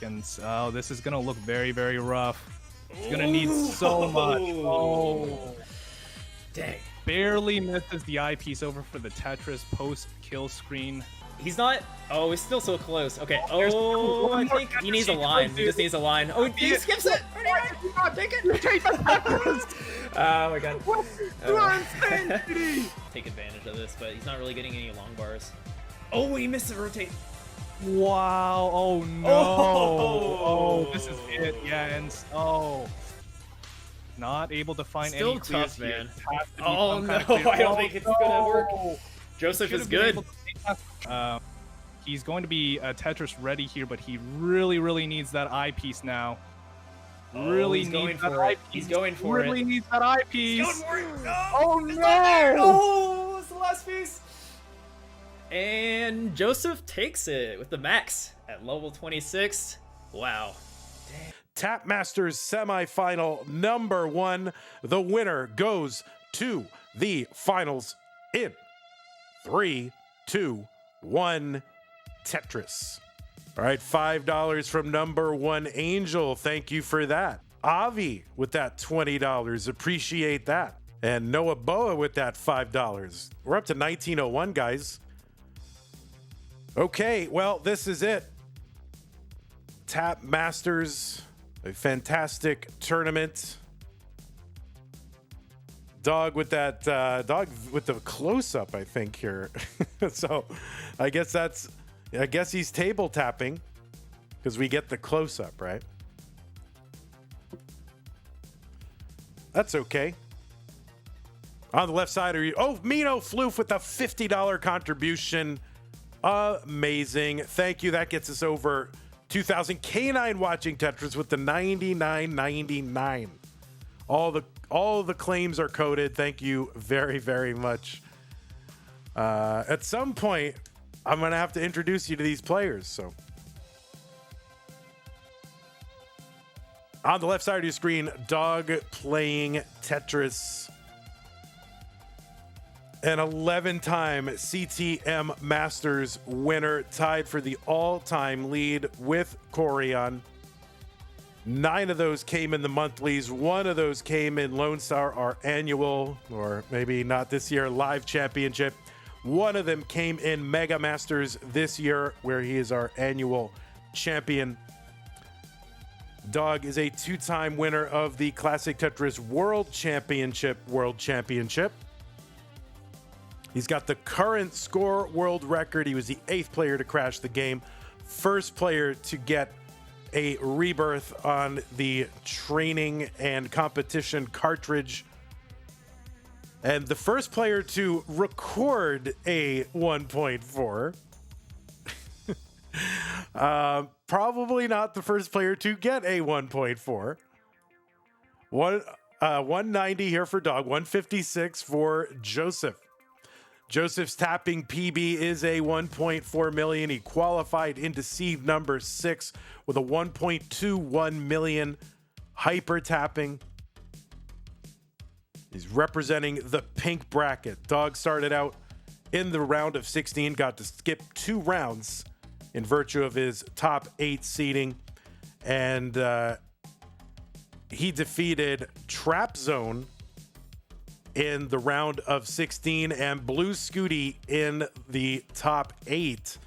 And oh, this is gonna look very, very rough. It's gonna need so much. Oh, dang! Barely misses the eyepiece over for the Tetris post-kill screen. He's not. Oh, he's still so close. Okay. Oh, I think he needs a line. He just needs a line. Oh, he skips it. Take it. Oh my god. Take advantage of this, but he's not really getting any long bars. Oh, he missed the rotate. Wow. Oh no. Oh, this is it. Yeah, and not able to find still any tough, man. Oh no, I don't think it's gonna work. Joseph is good. He's going to be Tetris ready here, but he really needs that eyepiece now. Really needs that eyepiece. He's going for it. Really needs that eyepiece. He's going for it. No, oh no! Oh, it's the last piece. And Joseph takes it with the max at level 26. Wow. Dang. Tap Masters semifinal number 1. The winner goes to the finals in 3, 2, 1. Tetris. All right, $5 from number 1 Angel. Thank you for that. Avi with that $20. Appreciate that. And Noah Boa with that $5. We're up to 1901, guys. Okay, well, this is it. Tap Masters, a fantastic tournament. Dog with that dog with the close-up, I think, here. So I guess he's table tapping because we get the close-up, right? That's okay. On the left side, Mino Floof with a $50 contribution. Amazing. Thank you. That gets us over 2,000. K9 watching Tetris with the $99.99. All the claims are coded. Thank you very, very much. At some point, I'm going to have to introduce you to these players. So, on the left side of your screen, Dog playing Tetris. An 11-time CTM Masters winner, tied for the all-time lead with Corian. 9 of those came in the monthlies. 1 of those came in Lone Star, our annual, or maybe not this year, live championship. 1 of them came in Mega Masters this year, where he is our annual champion. Dog is a 2-time winner of the Classic Tetris World Championship. He's got the current score world record. He was the 8th player to crash the game, first player to get a rebirth on the training and competition cartridge, and the first player to record a 1.4. Probably not the first player to get a 1.4. 190 here for Dog, 156 for Joseph. Joseph's tapping PB is a 1.4 million. He qualified into seed number 6 with a 1.21 million hyper tapping. He's representing the pink bracket. Dog started out in the round of 16, got to skip 2 rounds in virtue of his top 8 seeding. And he defeated Trap Zone in the round of 16 and Blue Scooty in the top 8.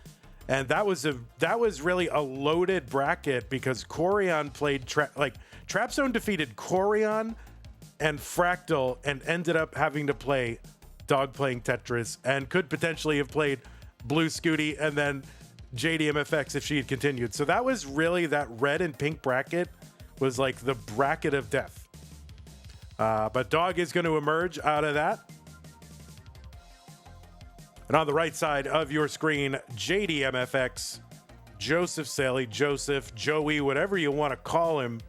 And that was really a loaded bracket because Corian played Trap Zone defeated Corian and Fractal and ended up having to play Dog playing Tetris, and could potentially have played Blue Scooty and then JDMFX if she had continued. So that was really, that red and pink bracket was like the bracket of death. But Dog is going to emerge out of that. And on the right side of your screen, JDMFX, Joseph SAELEE, Joseph, Joey, whatever you want to call him.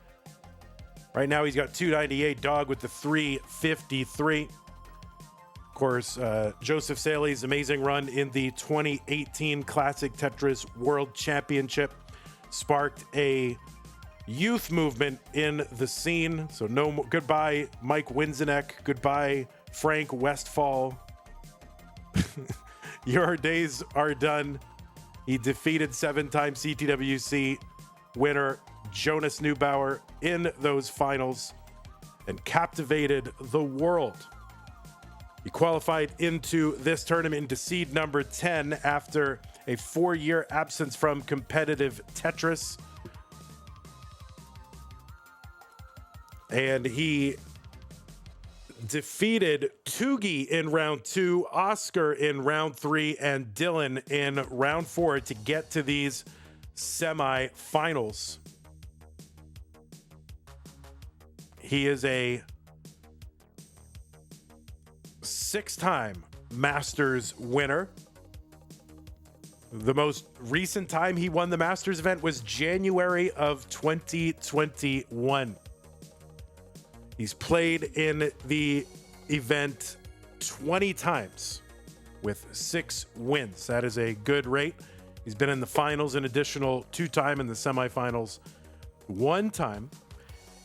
Right now he's got 298, Dog with the 353. Of course, Joseph SAELEE's amazing run in the 2018 Classic Tetris World Championship sparked a youth movement in the scene. So goodbye Mike Winzenek, goodbye Frank Westfall. Your days are done. He defeated 7-time CTWC winner Jonas Neubauer in those finals and captivated the world. He qualified into this tournament into seed number 10 after a 4-year absence from competitive Tetris. And he defeated Tugi in round 2, Oscar in round 3, and Dylan in round 4 to get to these semi-finals. He is a 6-time Masters winner. The most recent time he won the Masters event was January of 2021. He's played in the event 20 times with 6 wins. That is a good rate. He's been in the finals an additional 2 times, in the semifinals 1 time.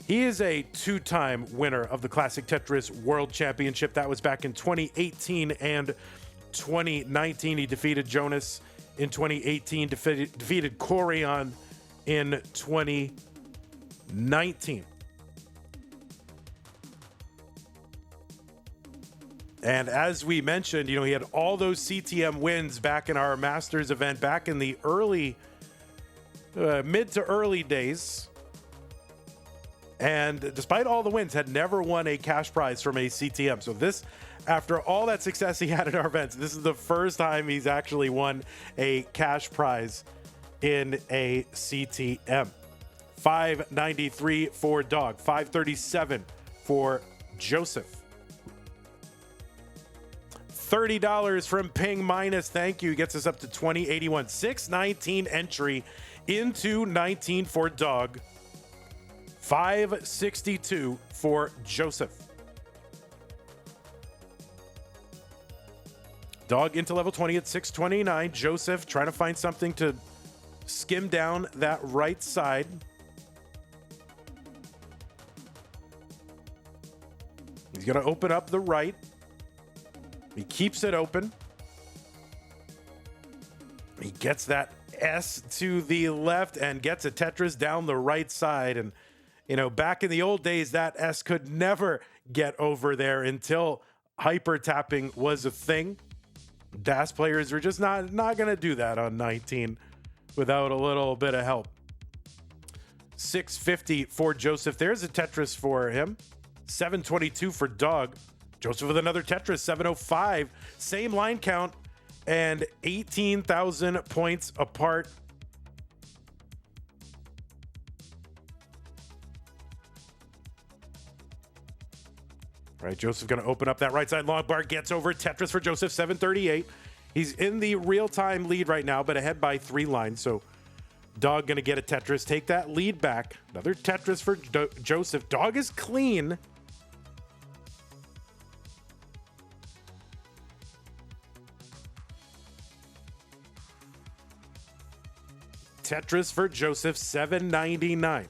He is a 2-time winner of the Classic Tetris World Championship. That was back in 2018 and 2019. He defeated Jonas in 2018, defeated Corian in 2019. And as we mentioned, he had all those CTM wins back in our Masters event, back in the mid to early days. And despite all the wins, had never won a cash prize from a CTM. So this, after all that success he had at our events, this is the first time he's actually won a cash prize in a CTM. $593 for Dog, $537 for Joseph. $30 from Ping Minus, thank you, gets us up to 2081. 619 entry into 19 for Dog. 562 for Joseph. Dog into level 20 at 629. Joseph trying to find something to skim down that right side. He's going to open up the right. He keeps it open. He gets that S to the left and gets a Tetris down the right side. And back in the old days, that S could never get over there until hyper tapping was a thing. DAS players were just not going to do that on 19 without a little bit of help. 650 for Joseph. There's a Tetris for him. 722 for Dog. Joseph with another Tetris. 705. Same line count and 18,000 points apart. All right, Joseph going to open up that right side long bar, gets over Tetris for Joseph, 738. He's in the real-time lead right now, but ahead by 3 lines. So Dog going to get a Tetris, take that lead back. Another Tetris for Joseph. Dog is clean. Tetris for Joseph, 799.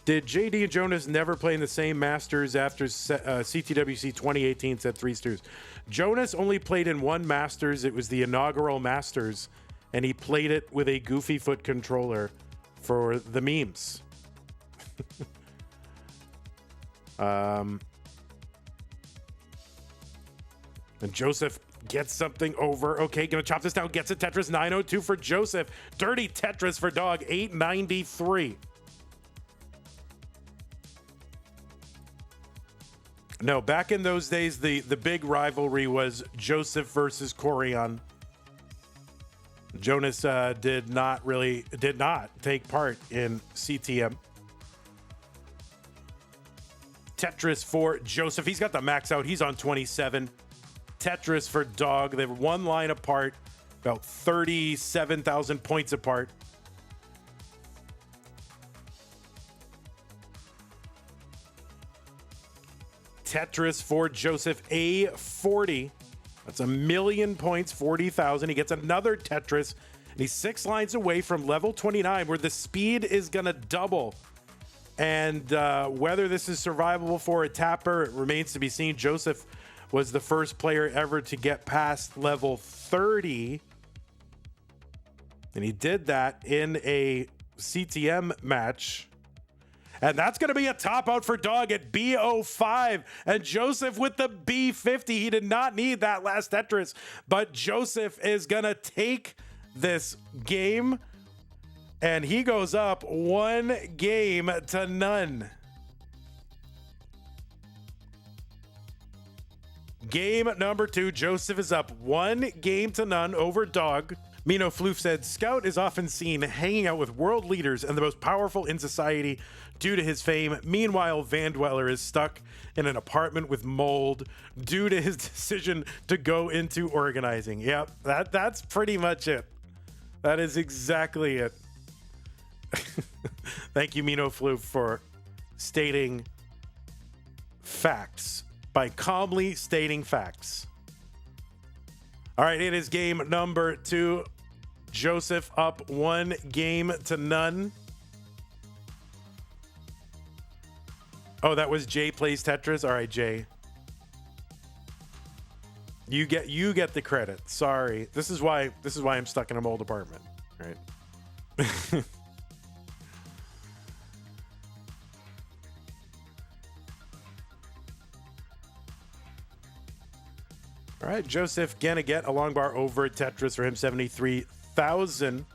Did JD and Jonas never play in the same Masters after CTWC 2018, said Three Stews? Jonas only played in one Masters. It was the inaugural Masters, and he played it with a Goofy Foot controller for the memes. And Joseph gets something over. Okay, gonna chop this down. Gets a Tetris, 902 for Joseph. Dirty Tetris for Dog, 893. No, back in those days, the big rivalry was Joseph versus Corian. Jonas did not take part in CTM. Tetris for Joseph. He's got the max out. He's on 27. Tetris for Dog. They were one line apart, about 37,000 points apart. Tetris for Joseph, A40. That's 1,000,000 points, 40,000. He gets another Tetris, and he's 6 lines away from level 29, where the speed is going to double. And whether this is survivable for a tapper, it remains to be seen. Joseph was the first player ever to get past level 30. And he did that in a CTM match. And that's going to be a top out for Dog at B05. And Joseph with the B50. He did not need that last Tetris, but Joseph is going to take this game. And he goes up 1-0. Game number 2, Joseph is up 1-0 over Dog. Mino Floof said, Scout is often seen hanging out with world leaders and the most powerful in society due to his fame. Meanwhile, Vandweller is stuck in an apartment with mold due to his decision to go into organizing. Yep, that's pretty much it. That is exactly it. Thank you, Mino Floof, for stating facts by calmly stating facts. All right, it is game number 2. Joseph up 1-0. Oh, that was Jay plays Tetris. All right, Jay. You get the credit. Sorry. This is why I'm stuck in a mold apartment. All right. All right, Joseph gonna get a long bar over Tetris for him, 73,000.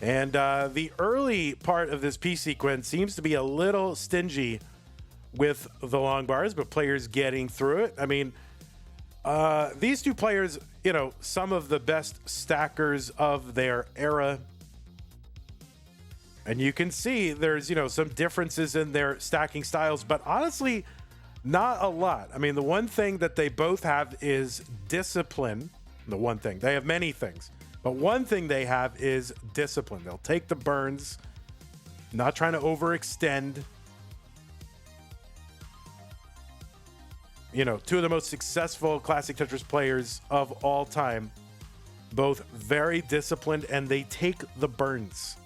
And the early part of this P sequence seems to be a little stingy with the long bars, but players getting through it. I mean, these two players, you know, some of the best stackers of their era. And you can see there's, you know, some differences in their stacking styles, but honestly, not a lot. I mean, the one thing that they both have is discipline. The one thing. They have many things, but one thing they have is discipline. They'll take the burns, not trying to overextend. You know, two of the most successful classic Tetris players of all time, both very disciplined, and they take the burns.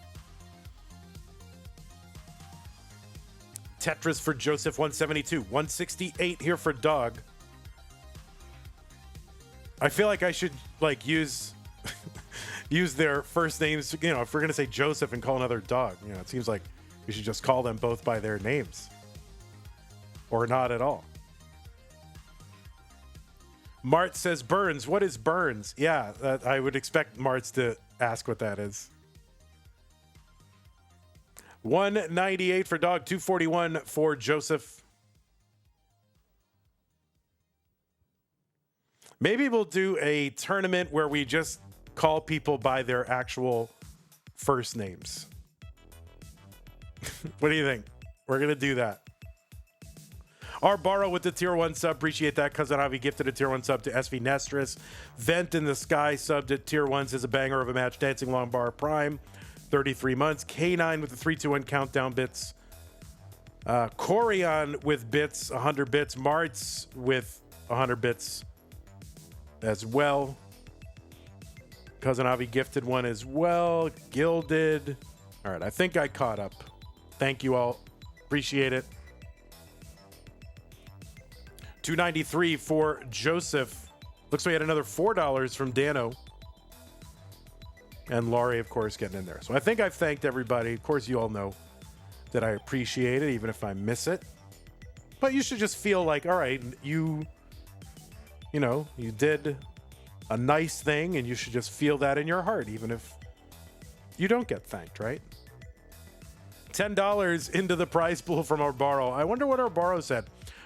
Tetris for Joseph, 172. 168 here for Dog. I feel like I should like use their first names. You know, if we're gonna say Joseph and call another Dog, you know, it seems like we should just call them both by their names, or not at all. Mart says burns. What is burns? Yeah, I would expect Marts to ask what that is. 198 for Dog, 241 for Joseph. Maybe we'll do a tournament where we just call people by their actual first names. What do you think? We're going to do that. Our Borrow with the tier 1 sub. Appreciate that. Cousin Javi gifted a tier 1 sub to SV Nestris. Vent in the Sky subbed at tier 1. Says a banger of a match. Dancing Long Bar Prime. 33 months. K9 with the 321 countdown bits. Corion with bits, 100 bits. Marts with 100 bits as well. Cousin Avi gifted one as well. Gilded. All right, I think I caught up. Thank you all. Appreciate it. 293 for Joseph. Looks like we had another $4 from Dano. And Laurie, of course, getting in there. So I think I've thanked everybody. Of course, you all know that I appreciate it, even if I miss it. But you should just feel like, all right, you know, you did a nice thing, and you should just feel that in your heart, even if you don't get thanked, right? $10 into the prize pool from our Borrow. I wonder what our Borrow said.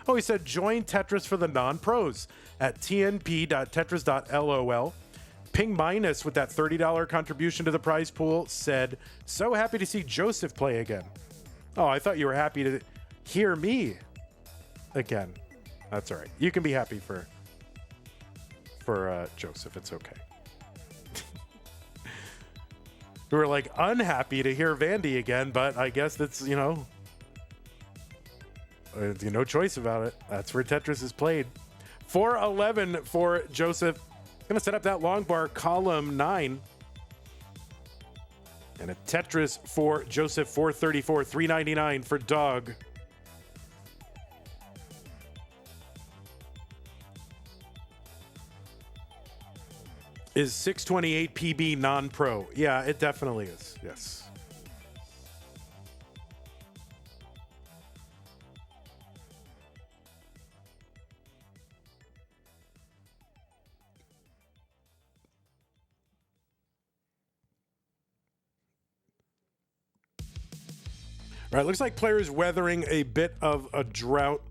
Oh, he said, join Tetris for the non-pros at tnp.tetris.lol. Ping Minus with that $30 contribution to the prize pool said, so happy to see Joseph play again. Oh, I thought you were happy to hear me again. That's all right. You can be happy for Joseph. It's okay. We were like unhappy to hear Vandy again, but I guess that's, you know, no choice about it. That's where Tetris is played. 411 for Joseph. Gonna set up that long bar, column 9. And a Tetris for Joseph, 434, 399 for Dog. Is 628 PB non-pro? Yeah, it definitely is. Yes. All right, looks like players weathering a bit of a drought.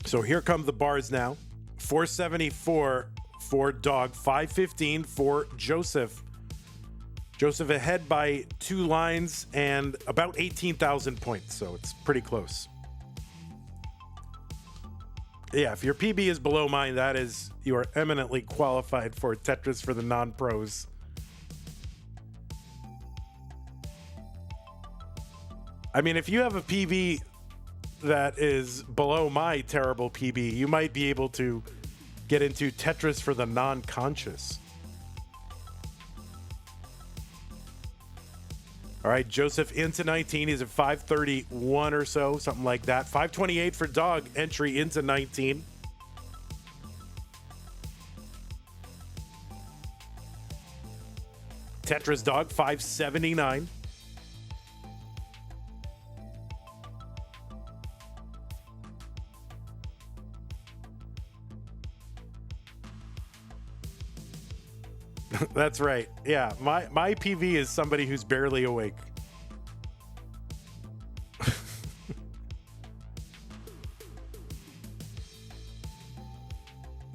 So here come the bars now. 474 for Dog, 515 for Joseph. Joseph ahead by 2 lines and about 18,000 points, so it's pretty close. Yeah, if your PB is below mine, that is, you are eminently qualified for Tetris for the non-pros. I mean, if you have a PB that is below my terrible PB, you might be able to get into Tetris for the non-conscious. All right, Joseph into 19. He's at 531 or so, something like that. 528 for Dog, entry into 19. Tetris Dog, 579. That's right. Yeah, my PV is somebody who's barely awake.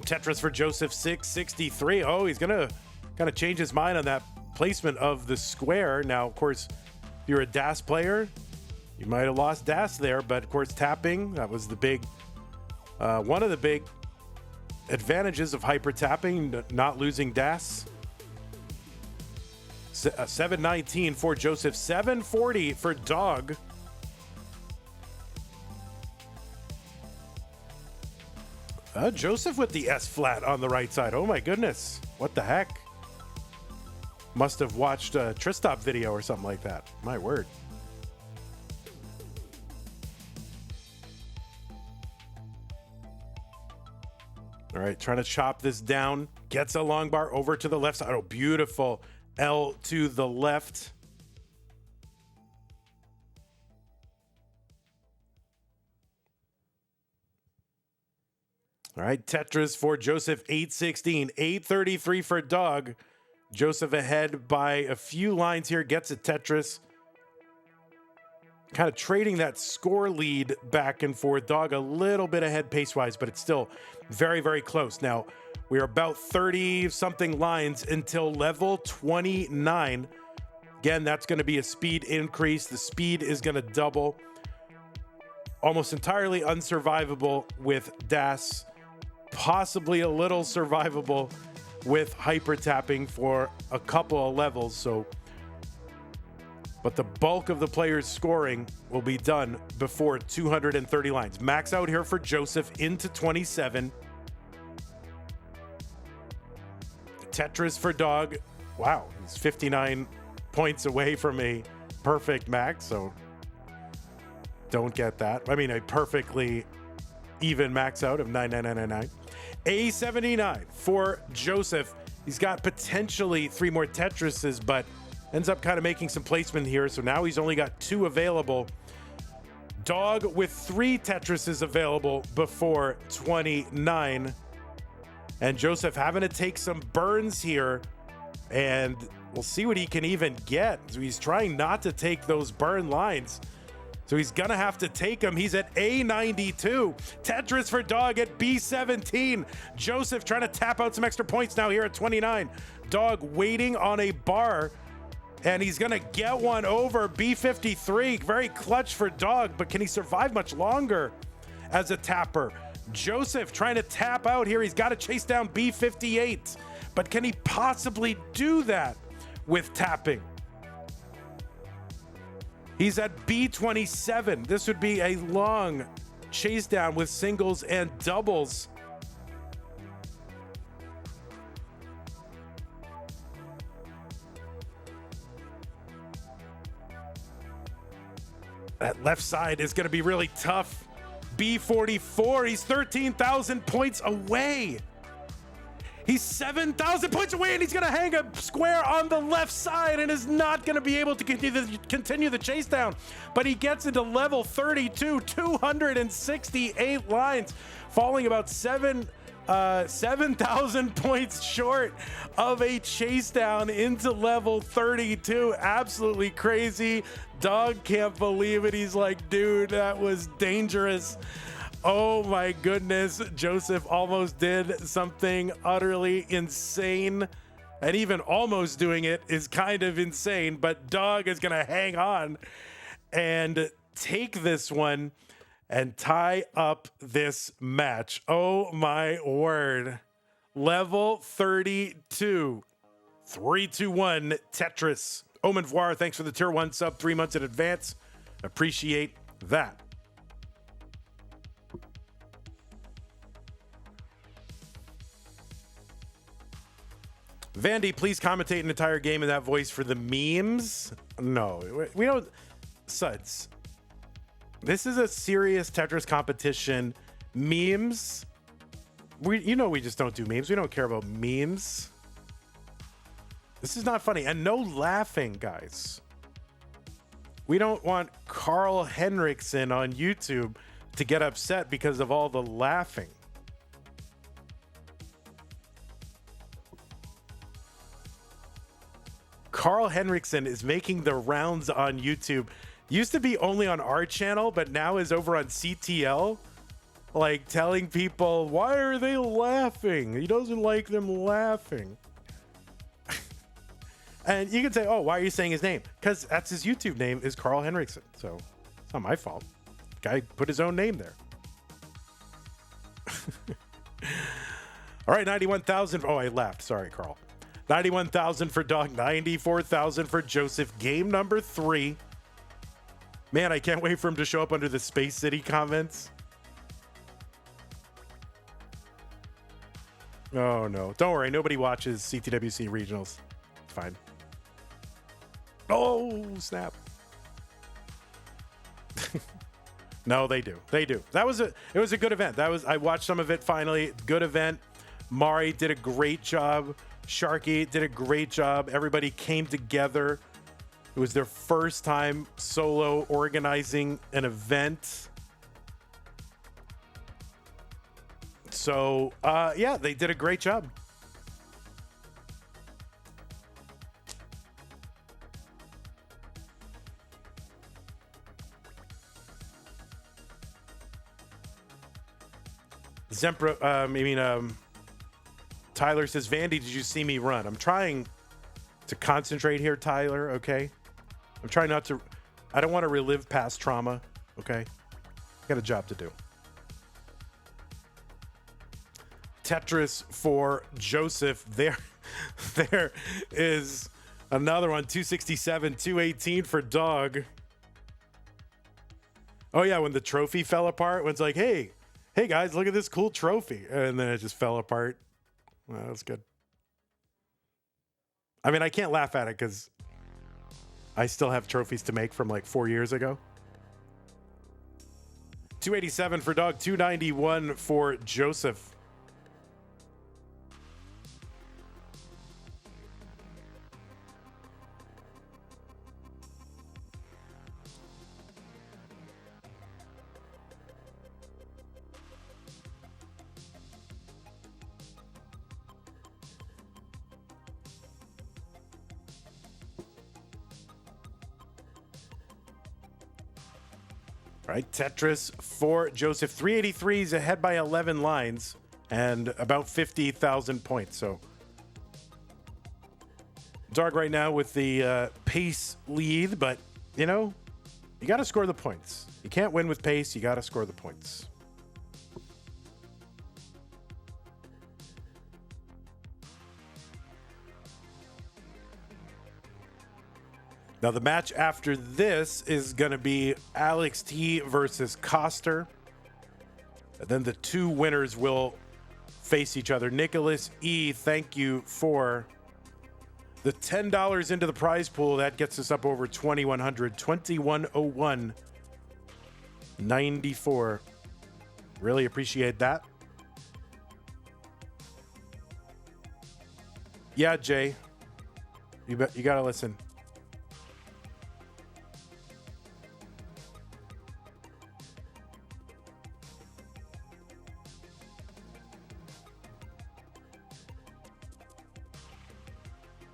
Tetris for Joseph, 663. Oh, he's gonna kind of change his mind on that placement of the square. Now, of course, if you're a DAS player, you might have lost DAS there, but of course, tapping, that was the big, one of the big advantages of hyper tapping, not losing DAS. 719 for Joseph, 740 for Dog. Joseph with the S flat on the right side. Oh my goodness. What the heck? Must have watched a Tristop video or something like that. My word. All right, trying to chop this down. Gets a long bar over to the left side. Oh, beautiful. L to the left. All right, Tetris for Joseph, 816. 833 for Dog. Joseph ahead by a few lines here. Gets a Tetris. Kind of trading that score lead back and forth. Dog a little bit ahead pace-wise, but it's still very, very close. Now, we are about 30-something lines until level 29. Again, that's going to be a speed increase. The speed is going to double. Almost entirely unsurvivable with DAS. Possibly a little survivable with hyper tapping for a couple of levels. So, but the bulk of the players' scoring will be done before 230 lines. Max out here for Joseph into 27. Tetris for Dog. Wow, he's 59 points away from a perfect max, so don't get that. I mean, a perfectly even max out of 99999. A79 for Joseph. He's got potentially 3 more Tetrises, but ends up kind of making some placement here, so now he's only got 2 available. Dog with 3 Tetrises available before 29. And Joseph having to take some burns here, and we'll see what he can even get. So he's trying not to take those burn lines. So he's gonna have to take them. He's at A92. Tetris for Dog at B17. Joseph trying to tap out some extra points now here at 29. Dog waiting on a bar, and he's gonna get one over B53. Very clutch for Dog, but can he survive much longer as a tapper? Joseph trying to tap out here. He's got to chase down B58, but can he possibly do that with tapping? He's at B27. This would be a long chase down with singles and doubles. That left side is going to be really tough. B44. He's 13,000 points away. He's 7,000 points away, and he's going to hang a square on the left side and is not going to be able to continue the chase down. But he gets into level 32, 268 lines, falling about 7,000 points short of a chase down into level 32. Absolutely crazy. Dog can't believe it. He's like, dude, that was dangerous. Oh my goodness. Joseph almost did something utterly insane. And even almost doing it is kind of insane, but Dog is going to hang on and take this one and tie up this match. Oh my word. Level 32. 3-2-1 Tetris. Omen Voir, thanks for the tier 1 sub 3 months in advance. Appreciate that. Vandy, please commentate an entire game in that voice for the memes. No, we don't. Suds. This is a serious Tetris competition. Memes. We just don't do memes. We don't care about memes. This is not funny. And no laughing, guys. We don't want Carl Henriksen on YouTube to get upset because of all the laughing. Carl Henriksen is making the rounds on YouTube. Used to be only on our channel, but now is over on CTL. Like telling people, why are they laughing? He doesn't like them laughing. And you can say, oh, why are you saying his name? Because that's his YouTube name is Carl Henriksen. So it's not my fault. Guy put his own name there. All right, 91,000. Oh, I laughed. Sorry, Carl. 91,000 for Dog, 94,000 for Joseph. Game number 3. Man, I can't wait for him to show up under the Space City comments. Oh, no. Don't worry. Nobody watches CTWC regionals. It's fine. Oh, snap. No, they do. They do. It was a good event. I watched some of it finally. Good event. Mari did a great job. Sharky did a great job. Everybody came together. It was their first time solo organizing an event. So, yeah, they did a great job. Tyler says, Vandy, did you see me run? I'm trying to concentrate here, Tyler, okay? I'm trying not to, I don't want to relive past trauma, okay? Got a job to do. Tetris for Joseph. There is another one, 267, 218 for Dog. Oh yeah, when the trophy fell apart, when it's like, hey guys, look at this cool trophy. And then it just fell apart. Well, that's good. I mean, I can't laugh at it because I still have trophies to make from like 4 years ago. 287 for Dog, 291 for Joseph. All right, Tetris for Joseph. 383 is ahead by 11 lines and about 50,000 points. So Dog right now with the pace lead, but you know, you got to score the points. You can't win with pace. You got to score the points. Now, the match after this is going to be Alex T versus Coster. And then the two winners will face each other. Nicholas E, thank you for the $10 into the prize pool. That gets us up over 2,100, 2101, 94. Really appreciate that. Yeah, Jay. You gotta listen.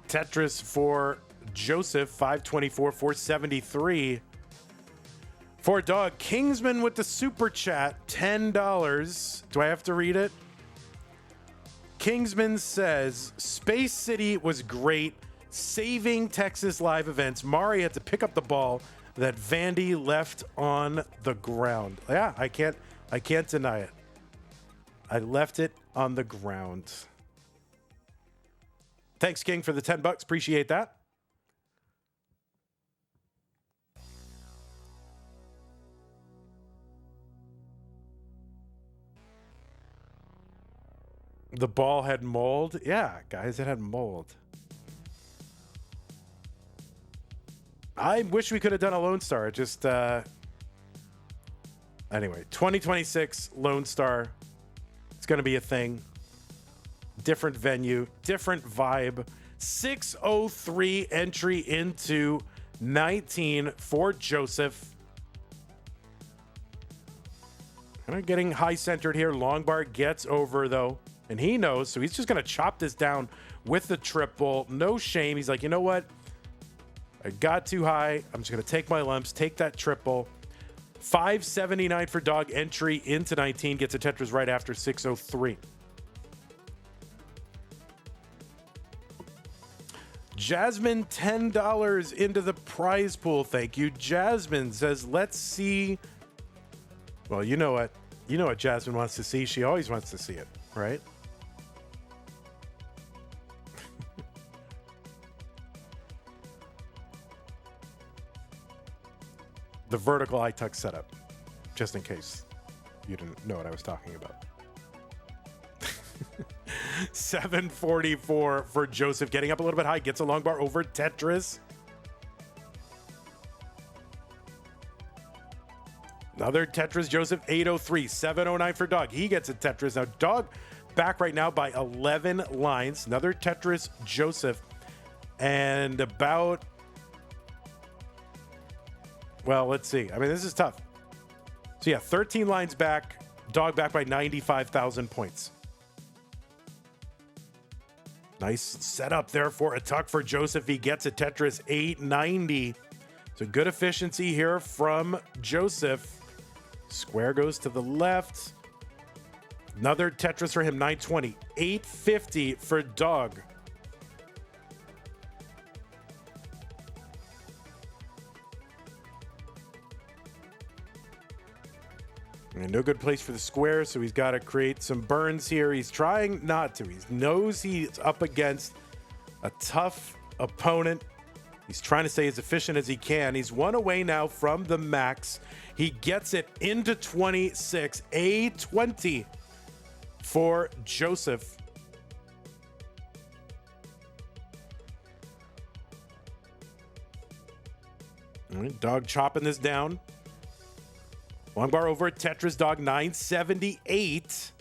Tetris for Joseph, 524, 473. For Dog, Kingsman with the super chat, $10. Do I have to read it? Kingsman says, Space City was great, saving Texas live events. Mari had to pick up the ball that Vandy left on the ground. Yeah, I can't deny it. I left it on the ground. Thanks, King, for the $10. Appreciate that. The ball had mold. Yeah, guys, it had mold. I wish we could have done a Lone Star. Just anyway, 2026 Lone Star. It's going to be a thing. Different venue, different vibe. 603 entry into 19 for Joseph. Kind of getting high centered here. Long bar gets over though, and he knows, so he's just going to chop this down with the triple. No shame. He's like, you know what? I got too high. I'm just going to take my lumps, take that triple. 579 for Dog entry into 19. Gets a Tetris right after 603. Jasmine, $10 into the prize pool. Thank you. Jasmine says, let's see. Well, you know what? You know what Jasmine wants to see. She always wants to see it, right? The vertical iTuck setup, just in case you didn't know what I was talking about. 744 for Joseph, getting up a little bit high, gets a long bar over Tetris. Another Tetris, Joseph, 803, 709 for Dog. He gets a Tetris. Now, Dog back right now by 11 lines. Another Tetris, Joseph. And about, well, let's see. I mean, this is tough. So, yeah, 13 lines back. Dog back by 95,000 points. Nice setup there for a tuck for Joseph. He gets a Tetris 890. So good efficiency here from Joseph. Square goes to the left. Another Tetris for him, 920. 850 for Dog. And no good place for the square, so he's got to create some burns here. He's trying not to. He knows he's up against a tough opponent. He's trying to stay as efficient as he can. He's one away now from the max. He gets it into 26. A20 for Joseph. All right, Dog chopping this down. Long bar over at Tetris, Dog, 978.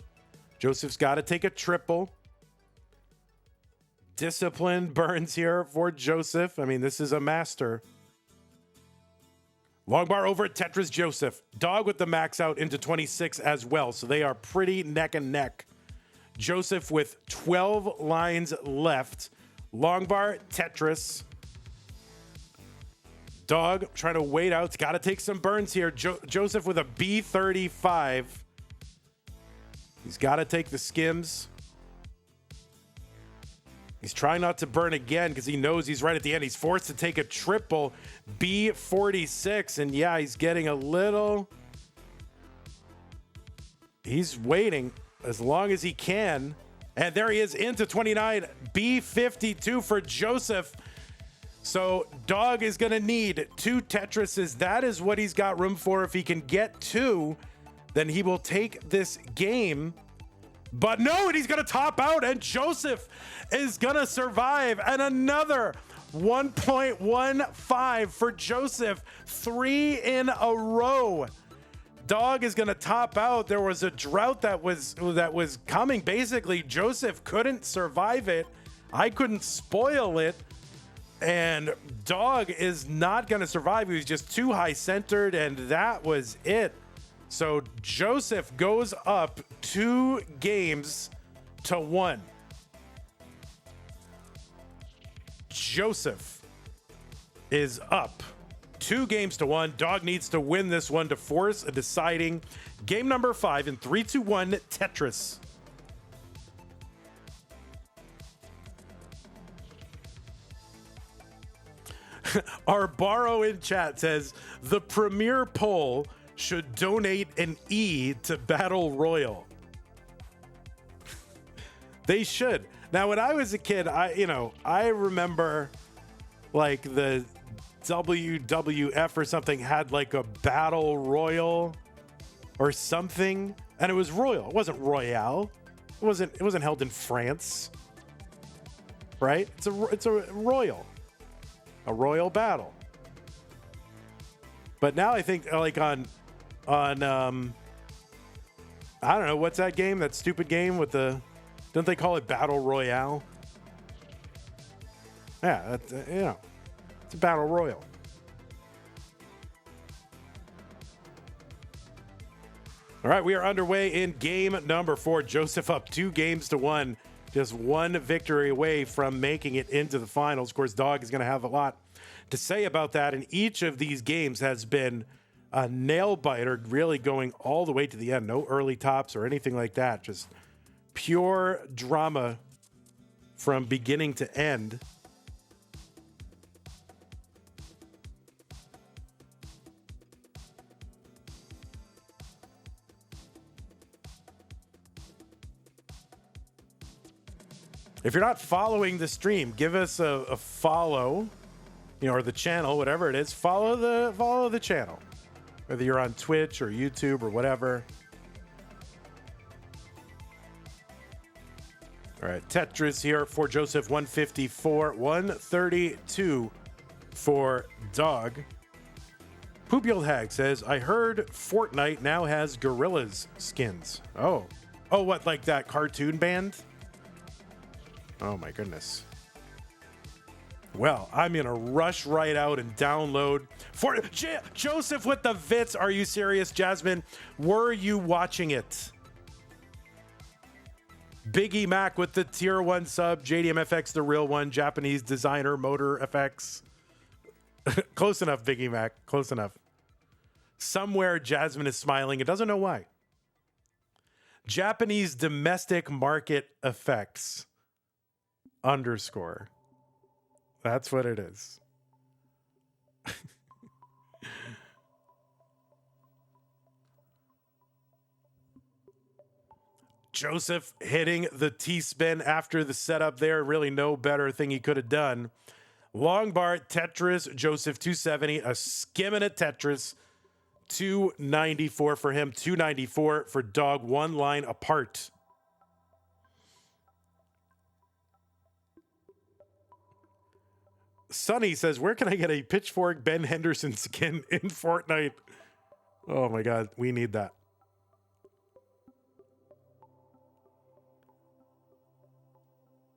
Joseph's got to take a triple. Discipline burns here for Joseph. I mean, this is a master. Long bar over at Tetris, Joseph. Dog with the max out into 26 as well. So they are pretty neck and neck. Joseph with 12 lines left. Long bar, Tetris. Dog trying to wait out. It's got to take some burns here. Joseph with a B35. He's got to take the skims. He's trying not to burn again because he knows he's right at the end. He's forced to take a triple B46. And yeah, he's getting a little... He's waiting as long as he can. And there he is into 29. B52 for Joseph. So Dog is going to need 2 Tetrises. That is what he's got room for. If he can get 2, then he will take this game. But no, and he's going to top out, and Joseph is going to survive. And another 1.15 for Joseph. 3 in a row. Dog is going to top out. There was a drought that was coming. Basically, Joseph couldn't survive it. I couldn't spoil it. And Dog is not going to survive. He was just too high centered, and that was it. So Joseph goes up 2 games to 1. Joseph is up 2 games to 1. Dog needs to win this one to force a deciding game number 5 in 3, 2, 1 Tetris. Our borrow in chat says the premier poll should donate an E to Battle Royal. They should. Now, when I was a kid, I remember like the WWF or something had like a Battle Royal or something, and it was Royal. It wasn't Royale. It wasn't held in France, right? It's a Royal. A royal battle. But now I think like on I don't know, what's that game? That stupid game with the, don't they call it Battle Royale? Yeah, that's, it's a Battle Royal. All right, we are underway in game number 4. Joseph up 2 games to 1. Just 1 victory away from making it into the finals. Of course, Dog is going to have a lot to say about that. And each of these games has been a nail biter, really going all the way to the end. No early tops or anything like that. Just pure drama from beginning to end. If you're not following the stream, give us a follow, or the channel, whatever it is. Follow the channel, whether you're on Twitch or YouTube or whatever. All right, Tetris here for Joseph, 154, 132 for Dog. Poopy Old Hag says, I heard Fortnite now has gorillas skins. Oh, what, like that cartoon band? Oh my goodness. Well, I'm going to rush right out and download for Joseph with the Vits. Are you serious, Jasmine? Were you watching it? Biggie Mac with the tier 1 sub. JDMFX, the real one. Japanese designer, motor effects. Close enough, Biggie Mac. Close enough. Somewhere Jasmine is smiling and doesn't know why. Japanese domestic market effects. _ That's what it is. Joseph hitting the T-spin after the setup there. Really no better thing he could have done. Long bar, Tetris, Joseph 270. A skimming at Tetris. 294 for him. 294 for Dog. 1 line apart. Sonny says, where can I get a Pitchfork Ben Henderson skin in Fortnite? Oh my God, we need that.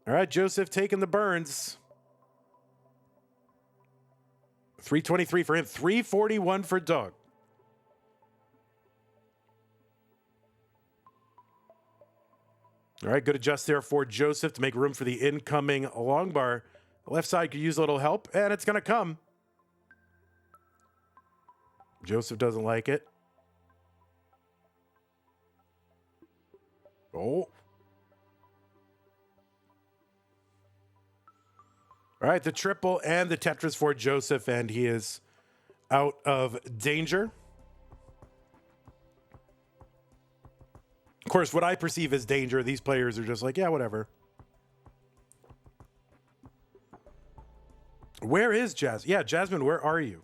All right, Joseph taking the burns. 323 for him, 341 for Dog. All right, good adjust there for Joseph to make room for the incoming long bar. The left side could use a little help, and it's going to come. Joseph doesn't like it. Oh. All right, the triple and the Tetris for Joseph, and he is out of danger. Of course, what I perceive as danger, these players are just like, yeah, whatever. Where is Jasmine? Yeah, Jasmine, where are you?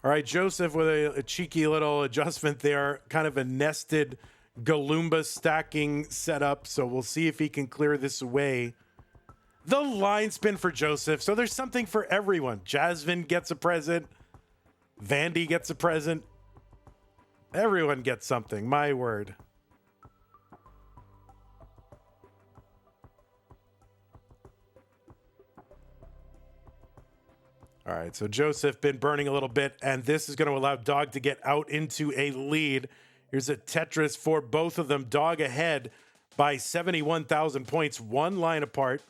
All right, Joseph with a cheeky little adjustment there, kind of a nested Galumba stacking setup. So we'll see if he can clear this away. The line spin for Joseph. So there's something for everyone. Jasmine gets a present. Vandy gets a present. Everyone gets something, my word. All right, so Joseph been burning a little bit, and this is going to allow Dog to get out into a lead. Here's a Tetris for both of them. Dog ahead by 71,000 points, one line apart.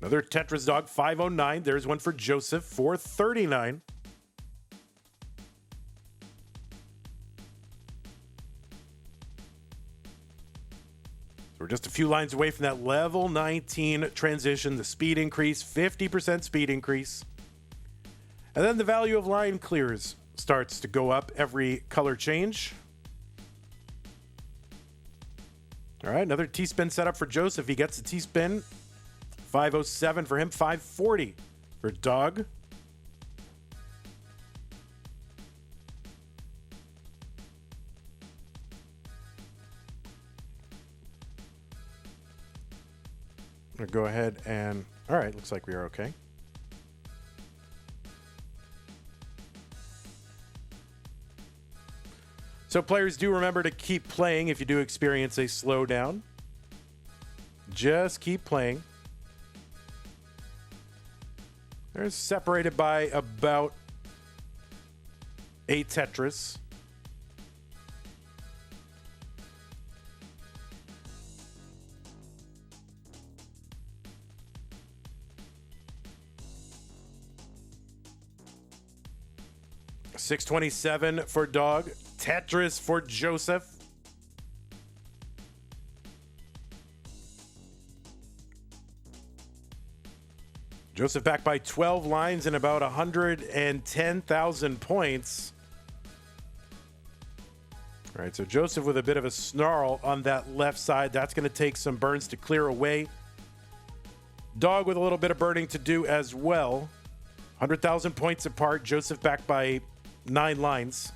Another Tetris Dog, 509. There's one for Joseph, 439. We're just a few lines away from that level 19 transition, the speed increase, 50% speed increase. And then the value of line clears starts to go up every color change. All right, another T-spin setup for Joseph. He gets a T-spin. 507 for him, 540 for Dog. I'm gonna go ahead and, all right, looks like we are okay. So players, do remember to keep playing if you do experience a slowdown. Just keep playing. They're separated by about 8 Tetris. $627 for Dog. Tetris for Joseph. Joseph back by 12 lines and about 110,000 points. All right, so Joseph with a bit of a snarl on that left side. That's going to take some burns to clear away. Dog with a little bit of burning to do as well. 100,000 points apart. Joseph back by 9 lines.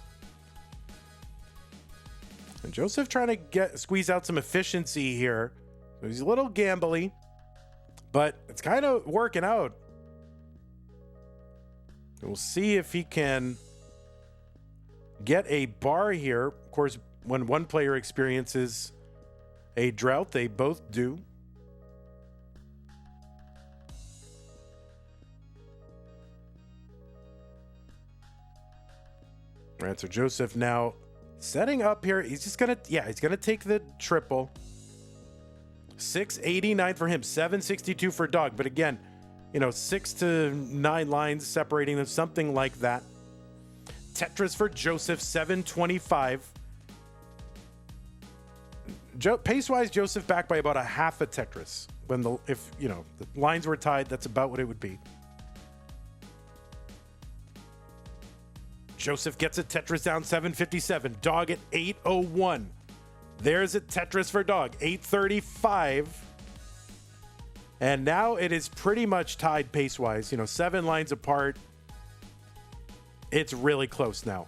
And Joseph trying to squeeze out some efficiency here. So he's a little gambly, but it's kind of working out. We'll see if he can get a bar here. Of course, when one player experiences a drought, they both do. All right, so Joseph now setting up here. He's just gonna, he's gonna take the triple. 689 for him, 762 for Dog. But again, 6 to 9 lines separating them, something like that. Tetris for Joseph, 725. Pace-wise, Joseph back by about a half a Tetris. If the lines were tied, that's about what it would be. Joseph gets a Tetris down, 757. Dog at 801. There's a Tetris for Dog, 835. And now it is pretty much tied pace-wise. 7 lines apart. It's really close now.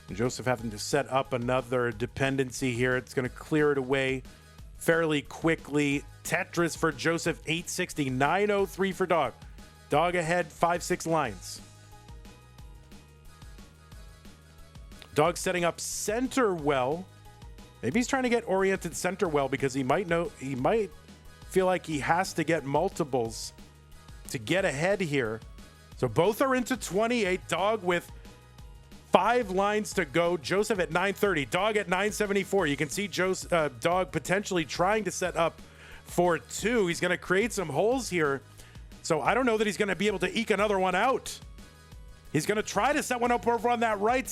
And Joseph having to set up another dependency here. It's going to clear it away fairly quickly. Tetris for Joseph, 860. 903 for Dog. Dog ahead, 5-6 lines. Dog setting up center well. Maybe he's trying to get oriented center well because he might feel like he has to get multiples to get ahead here. So both are into 28. Dog with 5 lines to go. Joseph at 930. Dog at 974. You can see Dog potentially trying to set up for 2. He's going to create some holes here. So I don't know that he's going to be able to eke another one out. He's going to try to set one up over on that right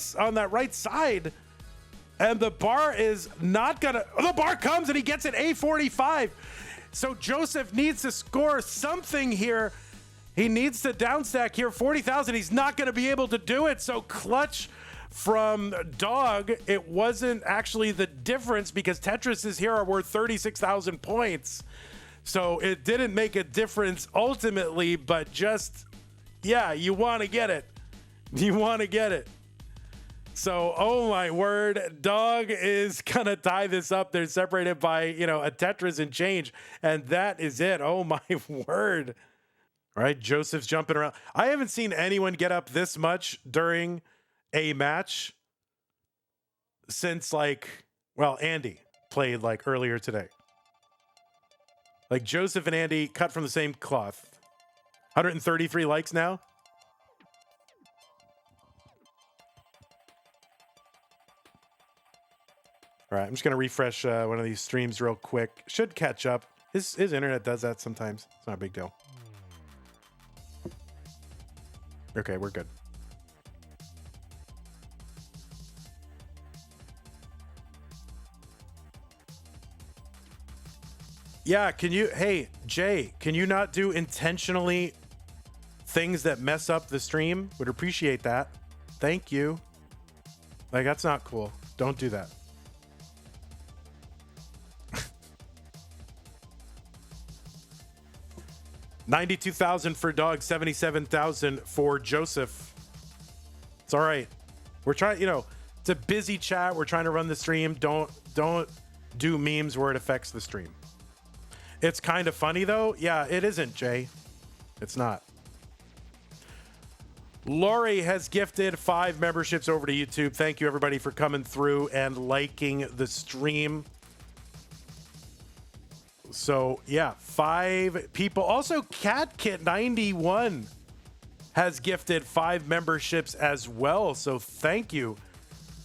side. And the bar is not going to... The bar comes and he gets an A45. So Joseph needs to score something here. He needs to downstack here. 40,000. He's not going to be able to do it. So clutch from Dog. It wasn't actually the difference because Tetrises here are worth 36,000 points. So it didn't make a difference ultimately, but just, you want to get it. You want to get it. So, oh my word, Dog is gonna tie this up. They're separated by, you know, a Tetris and change, and that is it. Oh my word. All right, Joseph's jumping around. I haven't seen anyone get up this much during a match since, like, well, Andy played like earlier today. Like Joseph and Andy cut from the same cloth. 133 likes now. All right, I'm just gonna refresh one of these streams real quick. Should catch up. His internet does that sometimes. It's not a big deal. Okay, we're good. Yeah, can you, hey, Jay, can you not do intentionally things that mess up the stream? Would appreciate that. Thank you. Like, that's not cool. Don't do that. $92,000 for Dog, 77,000 for Joseph. It's all right. We're trying, you know, it's a busy chat. We're trying to run the stream. Don't do memes where it affects the stream. It's kind of funny though. Yeah, it isn't, Jay. It's not. Lori has gifted 5 memberships over to YouTube. Thank you everybody for coming through and liking the stream. So yeah, 5 people. Also, CatKit91 has gifted 5 memberships as well. So thank you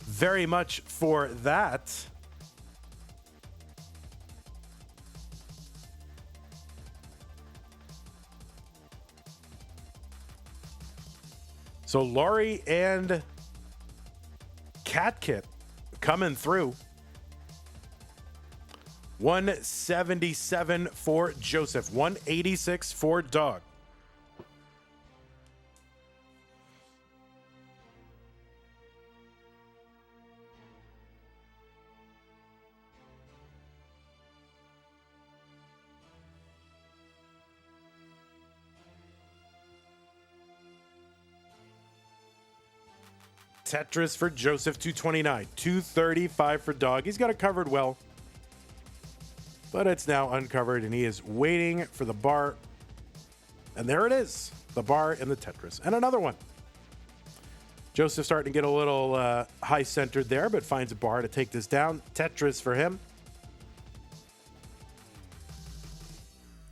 very much for that. So Laurie and CatKit coming through. 177 for Joseph, 186 for Dog. Tetris for Joseph, 229. 235 for Dog. He's got it covered well. But it's now uncovered, and he is waiting for the bar. And there it is. The bar and the Tetris. And another one. Joseph starting to get a little high-centered there, but finds a bar to take this down. Tetris for him.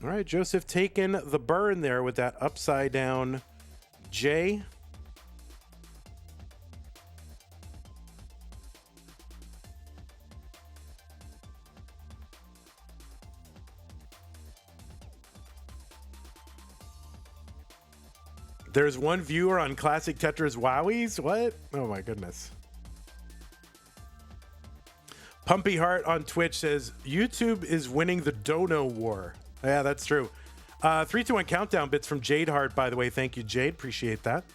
All right, Joseph taking the burn there with that upside-down J. There's one viewer on Classic Tetris Wowies? What? Oh my goodness. Pumpy Heart on Twitch says, YouTube is winning the Dono War. Yeah, that's true. 3, 2, 1 countdown bits from Jade Heart, by the way. Thank you, Jade. Appreciate that.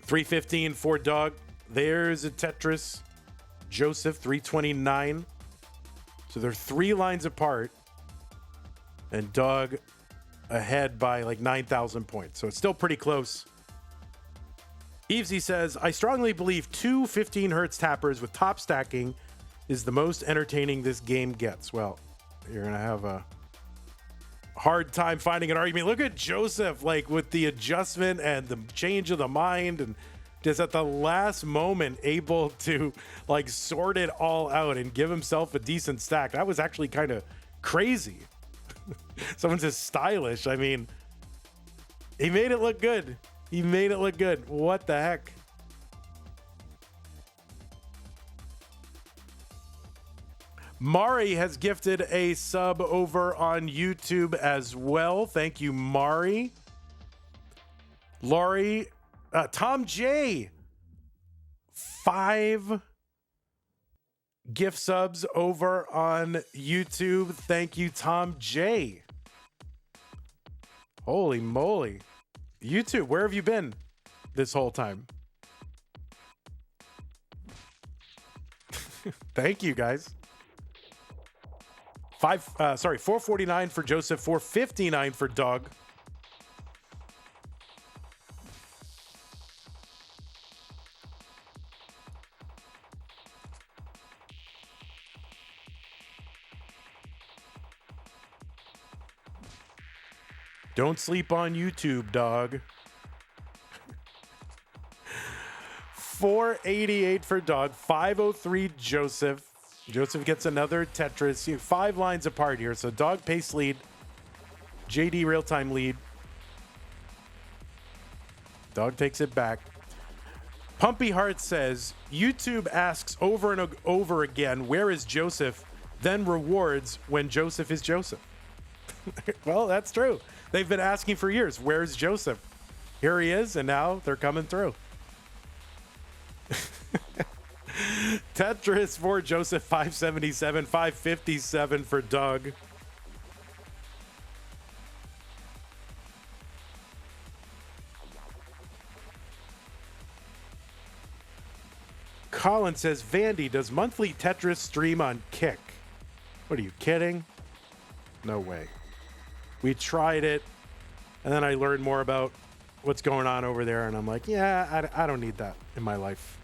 315 for Dog. There's a Tetris. Joseph, 329. So they're 3 lines apart. And Dog ahead by like 9,000 points. So it's still pretty close. Evesy says, I strongly believe 2 15 hertz tappers with top stacking is the most entertaining this game gets. Well, you're going to have a hard time finding an argument. Look at Joseph, like with the adjustment and the change of the mind and just at the last moment able to like sort it all out and give himself a decent stack. That was actually kind of crazy. Someone says stylish. I mean, he made it look good. He made it look good. What the heck? Mari has gifted a sub over on YouTube as well. Thank you, Mari. Laurie, Tom J. 5 gift subs over on YouTube. Thank you, Tom J. Holy moly. YouTube, where have you been this whole time? Thank you, guys. 449 for Joseph, 459 for Dog. Don't sleep on YouTube, dog. 488 for dog. 503 Joseph. Joseph gets another Tetris. 5 lines apart here. So dog pace lead. JD real-time lead. Dog takes it back. Pumpy Heart says, YouTube asks over and over again, where is Joseph? Then rewards when Joseph is Joseph. Well, that's true. They've been asking for years, where's Joseph? Here he is, and now they're coming through. Tetris for Joseph, 577, 557 for Doug. Colin says, Vandy, does monthly Tetris stream on Kick? What are you kidding? No way. We tried it, and then I learned more about what's going on over there, and I'm like, yeah, I don't need that in my life.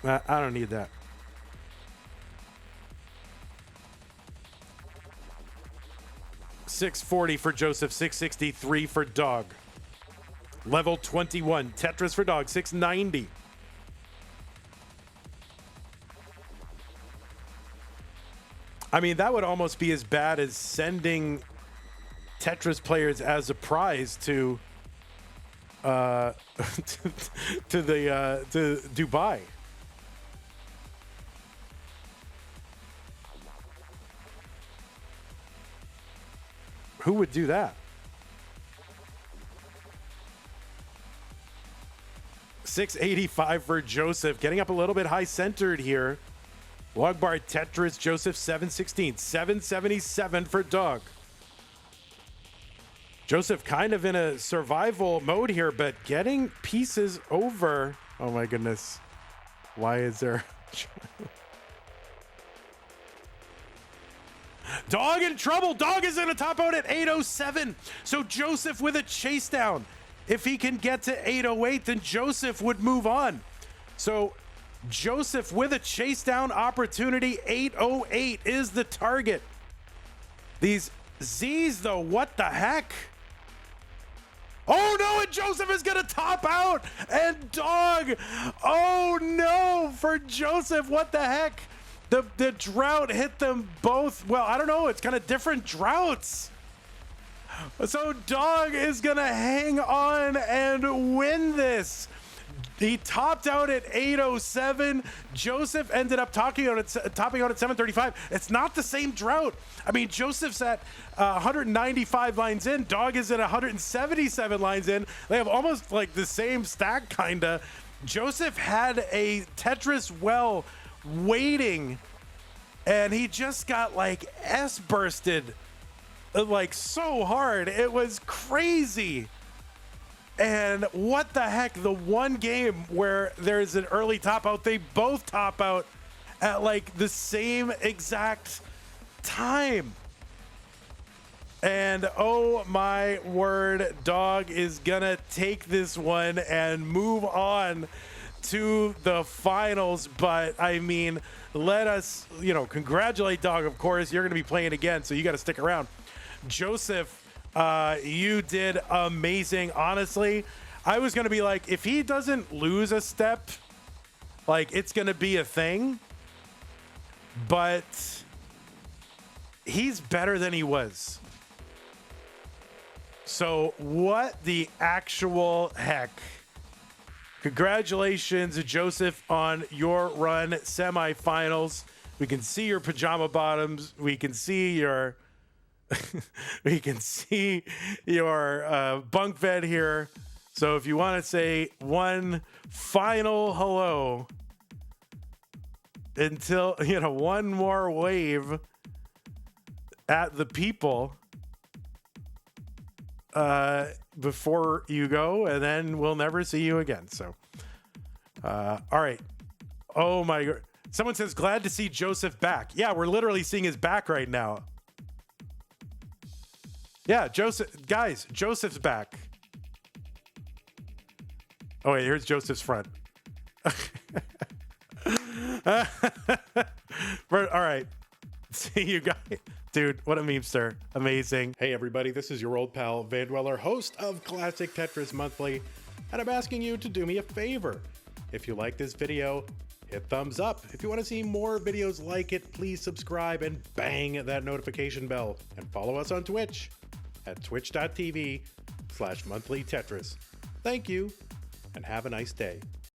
I don't need that. $640 for Joseph, $663 for Dog. Level 21, Tetris for Dog, $690. I mean, that would almost be as bad as sending Tetris players as a prize to to Dubai. Who would do that? $685 for Joseph, getting up a little bit high centered here. Log bar Tetris, Joseph, 716, 777 for Doug. Joseph kind of in a survival mode here, but getting pieces over. Oh my goodness. Why is there? Dog in trouble. Dog is in a top out at 807. So Joseph with a chase down. If he can get to 808, then Joseph would move on. So Joseph with a chase down opportunity. 808 is the target. These Z's though, what the heck? Oh no, and Joseph is gonna top out, and Dog, oh no, for Joseph, what the heck? The drought hit them both. Well, I don't know, it's kind of different droughts. So Dog is gonna hang on and win this. He topped out at 807. Joseph ended up topping out at 735. It's not the same drought. I mean, Joseph's at 195 lines in. Dog is at 177 lines in. They have almost like the same stack, kinda. Joseph had a Tetris well waiting, and he just got like S-bursted like so hard. It was crazy. And what the heck, the one game where there's an early top out, they both top out at like the same exact time. And oh my word, Dog is gonna take this one and move on to the finals. But I mean, let us, congratulate Dog, of course. You're gonna be playing again, so you gotta stick around. Joseph, you did amazing. Honestly, I was gonna be like, if he doesn't lose a step, like it's gonna be a thing, but he's better than he was. So what the actual heck? Congratulations, Joseph, on your run semifinals. We can see your pajama bottoms. We can see your we can see your bunk bed here. So if you want to say one final hello until, one more wave at the people before you go, and then we'll never see you again. So, all right. Oh my God. Someone says, glad to see Joseph back. Yeah, we're literally seeing his back right now. Yeah, guys, Joseph's back. Oh wait, here's Joseph's front. All right. See you guys. Dude, what a memester. Amazing. Hey everybody, this is your old pal Vandweller, host of Classic Tetris Monthly, and I'm asking you to do me a favor. If you like this video, hit thumbs up. If you want to see more videos like it, please subscribe and bang that notification bell. And follow us on Twitch at twitch.tv/monthlytetris. Thank you, and have a nice day.